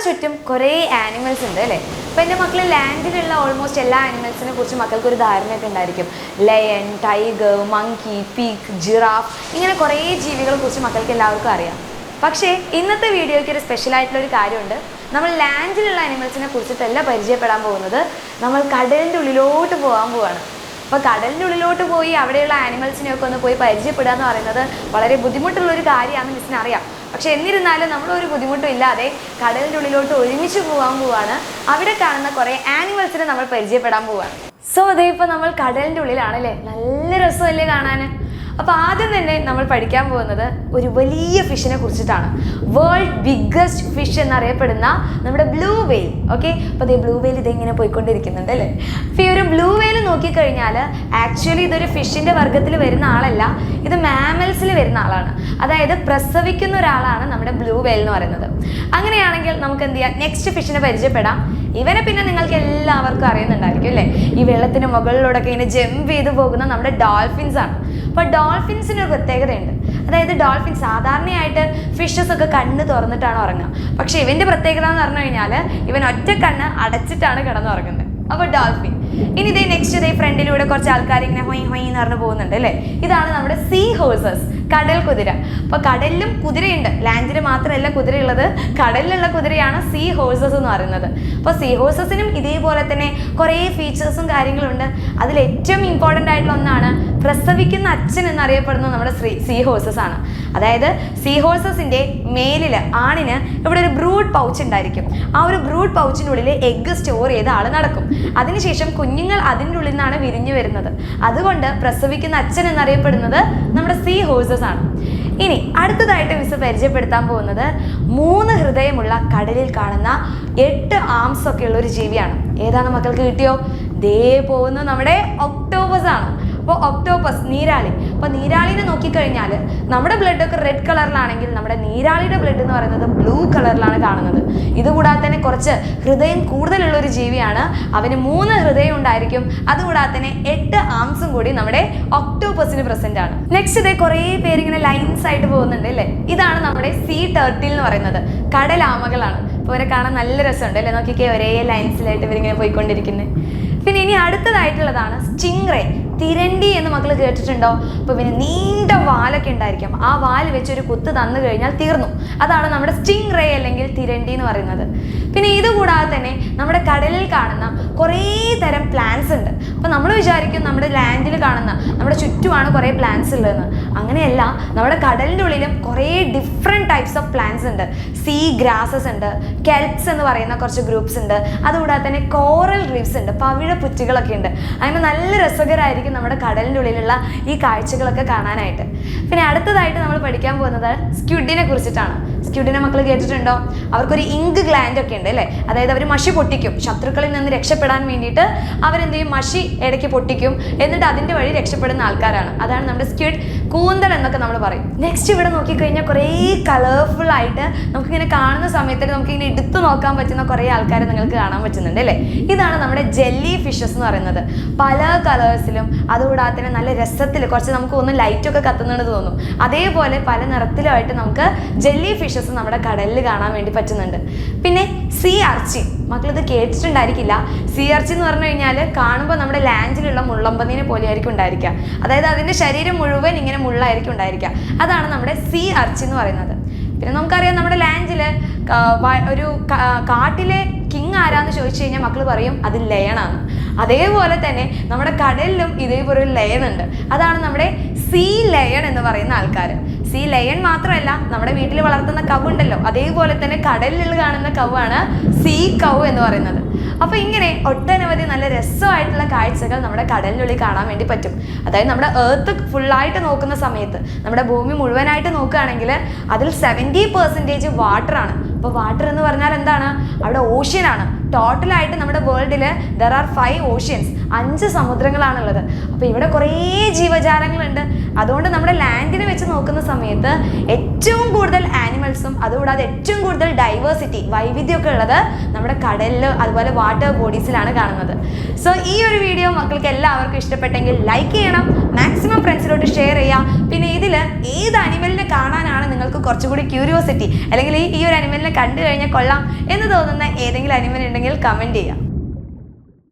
ചുറ്റും കുറേ ആനിമൽസ് ഉണ്ട് അല്ലേ? അപ്പോൾ എൻ്റെ മക്കൾ ലാൻഡിലുള്ള ഓൾമോസ്റ്റ് എല്ലാ ആനിമൽസിനെ കുറിച്ച് മക്കൾക്ക് ഒരു ധാരണയൊക്കെ ഉണ്ടായിരിക്കും. Lion, tiger, monkey, peak, giraffe, ഇങ്ങനെ കുറേ ജീവികളെ കുറിച്ച് മക്കൾക്ക് എല്ലാവർക്കും അറിയാം. പക്ഷേ ഇന്നത്തെ വീഡിയോയ്ക്ക് ഒരു സ്പെഷ്യലായിട്ടുള്ളൊരു കാര്യമുണ്ട്. നമ്മൾ ലാൻഡിലുള്ള ആനിമൽസിനെ കുറിച്ചിട്ടല്ല പരിചയപ്പെടാൻ പോകുന്നത്, നമ്മൾ കടലിൻ്റെ ഉള്ളിലോട്ട് പോകാൻ പോവാണ്. അപ്പോൾ കടലിൻ്റെ ഉള്ളിലോട്ട് പോയി അവിടെയുള്ള ആനിമൽസിനെയൊക്കെ ഒന്ന് പോയി പരിചയപ്പെടുക എന്ന് പറയുന്നത് വളരെ ബുദ്ധിമുട്ടുള്ളൊരു കാര്യമാണെന്ന് മിസ്സിന് അറിയാം. പക്ഷെ എന്നിരുന്നാലും നമ്മളൊരു ബുദ്ധിമുട്ടും ഇല്ലാതെ കടലിൻ്റെ ഉള്ളിലോട്ട് ഒരുമിച്ച് പോകാൻ പോവാണ്. അവിടെ കാണുന്ന കുറേ ആനിമൽസിനെ നമ്മൾ പരിചയപ്പെടാൻ പോവാണ്. സോ അതേ ഇപ്പോൾ നമ്മൾ കടലിൻ്റെ ഉള്ളിലാണല്ലേ, നല്ല രസമല്ലേ കാണാൻ. അപ്പോൾ ആദ്യം തന്നെ നമ്മൾ പഠിക്കാൻ പോകുന്നത് ഒരു വലിയ ഫിഷിനെ കുറിച്ചിട്ടാണ്. വേൾഡ് ബിഗ്ഗസ്റ്റ് ഫിഷ് എന്നറിയപ്പെടുന്ന നമ്മുടെ ബ്ലൂ വെയിൽ. ഓക്കെ, അപ്പോൾ അതേ ബ്ലൂ വെയിൽ ഇതെങ്ങനെ പോയിക്കൊണ്ടിരിക്കുന്നുണ്ട് അല്ലേ. അപ്പോൾ ഈ ഒരു ബ്ലൂ വെയിൽ നോക്കിക്കഴിഞ്ഞാൽ ആക്ച്വലി ഇതൊരു ഫിഷിൻ്റെ വർഗ്ഗത്തിൽ വരുന്ന ആളല്ല, ഇത് മാമൽസിൽ വരുന്ന ആളാണ്. അതായത് പ്രസവിക്കുന്ന ഒരാളാണ് നമ്മുടെ ബ്ലൂ വെയിൽ എന്ന് പറയുന്നത്. അങ്ങനെയാണെങ്കിൽ നമുക്ക് എന്ത് ചെയ്യാം, നെക്സ്റ്റ് ഫിഷിനെ പരിചയപ്പെടാം. ഇവനെ പിന്നെ നിങ്ങൾക്ക് എല്ലാവർക്കും അറിയുന്നുണ്ടായിരിക്കും അല്ലേ. ഈ വെള്ളത്തിന് മുകളിലൂടെയൊക്കെ ഇങ്ങനെ ജമ്പ് ചെയ്ത് പോകുന്ന നമ്മുടെ ഡോൾഫിൻസ് ആണ്. അപ്പോൾ ഡോൾഫിൻസിന് ഒരു പ്രത്യേകതയുണ്ട്. അതായത് ഡോൾഫിൻ സാധാരണയായിട്ട് ഫിഷസ് ഒക്കെ കണ്ണ് തുറന്നിട്ടാണ് ഉറങ്ങുക. പക്ഷേ ഇവൻ്റെ പ്രത്യേകത എന്ന് പറഞ്ഞു കഴിഞ്ഞാൽ ഇവൻ ഒറ്റ കണ്ണ് അടച്ചിട്ടാണ് കിടന്നുറങ്ങുന്നത്. അപ്പോൾ ഡോൾഫിൻ. ഇനി ഇതേ നെക്സ്റ്റ് ഇതേ ഫ്രണ്ടിലൂടെ കുറച്ച് ആൾക്കാർ ഇങ്ങനെ ഹൊയ് ഹൊയ് എന്ന് പറഞ്ഞു പോകുന്നുണ്ട് അല്ലേ. ഇതാണ് നമ്മുടെ സീ ഹോഴ്സസ്, കടൽ കുതിര. അപ്പോൾ കടലിലും കുതിരയുണ്ട്, ലാൻഡിൽ മാത്രമല്ല കുതിരയുള്ളത്, കടലിലുള്ള കുതിരയാണ് സീ ഹോഴ്സസ് എന്ന് പറയുന്നത്. അപ്പോൾ സീ ഹോഴ്സസിനും ഇതേപോലെ തന്നെ കുറേ ഫീച്ചേഴ്സും കാര്യങ്ങളുണ്ട്. അതിൽ ഏറ്റവും ഇമ്പോർട്ടൻ്റ് ആയിട്ടുള്ള ഒന്നാണ് പ്രസവിക്കുന്ന അച്ഛൻ എന്നറിയപ്പെടുന്നത് നമ്മുടെ സീ ഹോഴ്സസ് ആണ്. അതായത് സീ ഹോഴ്സസിൻ്റെ മേലിൽ ആണിന് ഇവിടെ ഒരു ബ്രൂഡ് പൗച്ച് ഉണ്ടായിരിക്കും. ആ ഒരു ബ്രൂഡ് പൗച്ചിൻ്റെ ഉള്ളിൽ എഗ്ഗ് സ്റ്റോർ ചെയ്ത് ആൾ നടക്കും. അതിനുശേഷം കുഞ്ഞുങ്ങൾ അതിൻ്റെ ഉള്ളിൽ നിന്നാണ് വിരിഞ്ഞു വരുന്നത്. അതുകൊണ്ട് പ്രസവിക്കുന്ന അച്ഛൻ എന്നറിയപ്പെടുന്നത് നമ്മുടെ സീ ഹോഴ്സസ് ആണ്. ഇനി അടുത്തതായിട്ട് മിസ് പരിചയപ്പെടുത്താൻ പോകുന്നത് 3 ഹൃദയമുള്ള കടലിൽ കാണുന്ന 8 ആംസ് ഒക്കെ ഉള്ള ഒരു ജീവിയാണ്. ഏതാണ് മക്കൾക്ക് കിട്ടിയോ? ദേ പോകുന്നത് നമ്മുടെ ഒക്ടോപസ് ആണ്. അപ്പോൾ ഒക്ടോപസ്, നീരാളി. അപ്പോൾ നീരാളിനെ നോക്കിക്കഴിഞ്ഞാൽ നമ്മുടെ ബ്ലഡൊക്കെ റെഡ് കളറിലാണെങ്കിൽ നമ്മുടെ നീരാളിയുടെ ബ്ലഡ് എന്ന് പറയുന്നത് ബ്ലൂ കളറിലാണ് കാണുന്നത്. ഇതുകൂടാതെ തന്നെ കുറച്ച് ഹൃദയം കൂടുതലുള്ള ഒരു ജീവിയാണ്. അവന് 3 ഹൃദയം ഉണ്ടായിരിക്കും. അതുകൂടാതെ തന്നെ 8 ആംസും കൂടി നമ്മുടെ ഒക്ടോപസിന് പ്രസന്റ് ആണ്. നെക്സ്റ്റ് ഇതേ കുറേ പേരിങ്ങനെ ലൈൻസ് ആയിട്ട് പോകുന്നുണ്ട് അല്ലേ. ഇതാണ് നമ്മുടെ സീ ടർട്ടിൽ എന്ന് പറയുന്നത്, കടലാമകളാണ്. അപ്പോൾ ഇവരെ കാണാൻ നല്ല രസമുണ്ട് അല്ലേ. നോക്കിക്കേ, ഒരേ ലൈൻസിലായിട്ട് ഇവരിങ്ങനെ പോയിക്കൊണ്ടിരിക്കുന്നത്. പിന്നെ ഇനി അടുത്തതായിട്ടുള്ളതാണ് സ്റ്റിംഗ് റേ, തിരണ്ടി എന്ന് മക്കൾ കേട്ടിട്ടുണ്ടോ? അപ്പോൾ പിന്നെ നീണ്ട വാലൊക്കെ ഉണ്ടായിരിക്കും. ആ വാല് വെച്ചൊരു കുത്ത് തന്നു കഴിഞ്ഞാൽ തീർന്നു. അതാണ് നമ്മുടെ സ്റ്റിംഗ് റേ അല്ലെങ്കിൽ തിരണ്ടി എന്ന് പറയുന്നത്. പിന്നെ ഇതുകൂടാതെ തന്നെ നമ്മുടെ കടലിൽ കാണുന്ന കുറേ തരം പ്ലാന്റ്സ് ഉണ്ട്. അപ്പോൾ നമ്മൾ വിചാരിക്കും നമ്മുടെ ലാൻഡിൽ കാണുന്ന നമ്മുടെ ചുറ്റുമാണ് കുറേ പ്ലാന്റ്സ് ഉള്ളതെന്ന്. അങ്ങനെയല്ല, നമ്മുടെ കടലിൻ്റെ ഉള്ളിലും കുറേ ഡിഫറെൻറ്റ് ടൈപ്സ് ഓഫ് പ്ലാന്റ്സ് ഉണ്ട്. സീ ഗ്രാസസ് ഉണ്ട്, കെൽപ്സ് എന്ന് പറയുന്ന കുറച്ച് ഗ്രൂപ്പ്സ് ഉണ്ട്. അതുകൂടാതെ തന്നെ കോറൽ റീഫ്സ് ഉണ്ട്, പവിഴ പുറ്റുകളൊക്കെ ഉണ്ട്. അങ്ങനെ നല്ല രസകരമായിരിക്കും നമ്മുടെ കടലിൻ്റെ ഉള്ളിലുള്ള ഈ കാഴ്ചകളൊക്കെ കാണാനായിട്ട്. പിന്നെ അടുത്തതായിട്ട് നമ്മൾ പഠിക്കാൻ പോകുന്നത് സ്ക്വിഡിനെ കുറിച്ചിട്ടാണ്. സ്ക്വിഡിനെ മക്കൾ കേട്ടിട്ടുണ്ടോ? അവർക്കൊരു ഇങ്ക് ഗ്ലാൻഡ് ഒക്കെ ഉണ്ട് അല്ലേ. അതായത് അവർ മഷി പൊട്ടിക്കും. ശത്രുക്കളിൽ നിന്ന് രക്ഷപ്പെടാൻ വേണ്ടിയിട്ട് അവരെന്ത് ചെയ്യും, മഷി ഇടയ്ക്ക് പൊട്ടിക്കും. എന്നിട്ട് അതിൻ്റെ വഴി രക്ഷപ്പെടുന്ന ആൾക്കാരാണ്. അതാണ് നമ്മുടെ സ്ക്വിഡ്, കൂന്തൽ എന്നൊക്കെ നമ്മൾ പറയും. നെക്സ്റ്റ് ഇവിടെ നോക്കിക്കഴിഞ്ഞാൽ കുറേ കളർഫുൾ ആയിട്ട് നമുക്കിങ്ങനെ കാണുന്ന സമയത്ത് നമുക്കിങ്ങനെ എടുത്തു നോക്കാൻ പറ്റുന്ന കുറേ ആൾക്കാരെ നിങ്ങൾക്ക് കാണാൻ പറ്റുന്നുണ്ട് അല്ലേ. ഇതാണ് നമ്മുടെ ജെല്ലി ഫിഷസ് എന്ന് പറയുന്നത്. പല കളേഴ്സിലും അതുകൂടാതെ തന്നെ നല്ല രസത്തിൽ കുറച്ച് നമുക്ക് ഒന്ന് ലൈറ്റൊക്കെ കത്തുന്നുണ്ടെന്ന് തോന്നും. അതേപോലെ പല നിറത്തിലുമായിട്ട് നമുക്ക് ജെല്ലി ഫിഷസ് നമ്മുടെ കടലിൽ കാണാൻ വേണ്ടി പറ്റുന്നുണ്ട്. പിന്നെ സീ അർച്ചിൻ, മക്കളിത് കേട്ടിട്ടുണ്ടായിരിക്കില്ല. സീ അർച്ചിൻ എന്ന് പറഞ്ഞു കഴിഞ്ഞാൽ കാണുമ്പോൾ നമ്മുടെ ലാൻഡിലുള്ള മുള്ളമ്പന്നീനെ പോലെ ആയിരിക്കും ഉണ്ടായിരിക്കുക. അതായത് അതിൻ്റെ ശരീരം മുഴുവൻ ഇങ്ങനെ മുള്ളായിരിക്കും ഉണ്ടായിരിക്കുക. അതാണ് നമ്മുടെ സീ അർച്ചിൻ എന്ന് പറയുന്നത്. പിന്നെ നമുക്കറിയാം നമ്മുടെ ലാൻഡിൽ ഒരു കാട്ടിലെ കിങ് ആരാന്ന് ചോദിച്ചു കഴിഞ്ഞാൽ മക്കൾ പറയും അത് ലയണാണ്. അതേപോലെ തന്നെ നമ്മുടെ കടലിലും ഇതേപോലെ ഒരു ലയൺ ഉണ്ട്. അതാണ് നമ്മുടെ സീ ലയൺ എന്ന് പറയുന്ന ആൾക്കാർ. സീ ലയൺ മാത്രമല്ല, നമ്മുടെ വീട്ടിൽ വളർത്തുന്ന കവ് ഉണ്ടല്ലോ, അതേപോലെ തന്നെ കടലിൽ കാണുന്ന കവാണ് സീ കവ് എന്ന് പറയുന്നത്. അപ്പോൾ ഇങ്ങനെ ഒട്ടനവധി നല്ല രസമായിട്ടുള്ള കാഴ്ചകൾ നമ്മുടെ കടലിനുള്ളിൽ കാണാൻ വേണ്ടി പറ്റും. അതായത് നമ്മുടെ എർത്ത് ഫുള്ളായിട്ട് നോക്കുന്ന സമയത്ത്, നമ്മുടെ ഭൂമി മുഴുവനായിട്ട് നോക്കുകയാണെങ്കിൽ അതിൽ 70% വാട്ടറാണ്. അപ്പോൾ വാട്ടർ എന്ന് പറഞ്ഞാൽ എന്താണ്? അവിടെ ഓഷ്യനാണ്, ടോട്ടലായിട്ട് നമ്മുടെ വേൾഡിൽ ദർ ആർ 5 ഓഷ്യൻസ്, 5 സമുദ്രങ്ങളാണുള്ളത്. അപ്പോൾ ഇവിടെ കുറേ ജീവജാലങ്ങളുണ്ട്. അതുകൊണ്ട് നമ്മുടെ ലാൻഡിനെ വെച്ച് നോക്കുന്ന സമയത്ത് ഏറ്റവും കൂടുതൽ ആനിമൽസും അതുകൂടാതെ ഏറ്റവും കൂടുതൽ ഡൈവേഴ്സിറ്റി, വൈവിധ്യമൊക്കെ ഉള്ളത് നമ്മുടെ കടലിൽ അതുപോലെ വാട്ടർ ബോഡീസിലാണ് കാണുന്നത്. സോ ഈ ഒരു വീഡിയോ മക്കൾക്ക് എല്ലാവർക്കും ഇഷ്ടപ്പെട്ടെങ്കിൽ ലൈക്ക് ചെയ്യണം, മാക്സിമം ഫ്രണ്ട്സിലോട്ട് ഷെയർ ചെയ്യുക. പിന്നെ ഇതിൽ ഏത് അനിമലിനെ കാണാനാണ് നിങ്ങൾക്ക് കുറച്ചുകൂടി ക്യൂരിയോസിറ്റി, അല്ലെങ്കിൽ ഈ ഒരു അനിമലിനെ കണ്ടു കഴിഞ്ഞാൽ കൊള്ളാം എന്ന് തോന്നുന്ന ഏതെങ്കിലും അനിമൽ ഉണ്ടെങ്കിൽ കമൻറ്റ് ചെയ്യുക.